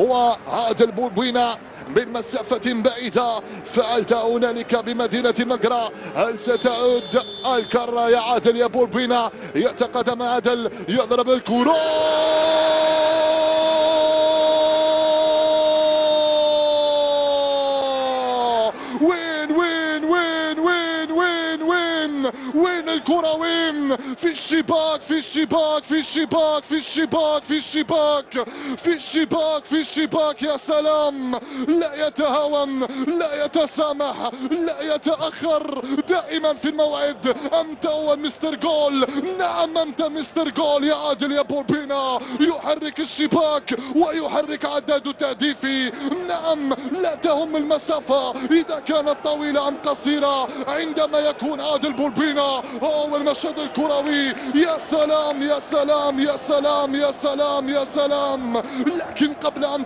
هو عادل بولبوينا من مسافة بعيدة. فعلت هنالك بمدينة مقرى. هل ستعود الكرة يا عادل يا بولبوينا؟ يتقدم عادل، يضرب الكرة وين وين وين وين وين وين وين الكرة؟ وين؟ في الشباك في الشباك في الشباك في الشباك في الشباك في الشباك في الشباك. يا سلام، لا يتهاون، لا يتسامح، لا يتأخر، دائما في الموعد. أنت هو مستر جول. نعم أنت مستر جول يا عادل يا بولبوينا. يحرك الشباك ويحرك عداد التهديفي. نعم، لا تهم المسافة إذا كانت طويلة أم قصيرة عندما يكون عادل بولبوينا هو المشهد الكروي. يا سلام يا سلام يا سلام يا سلام يا سلام. لكن قبل أن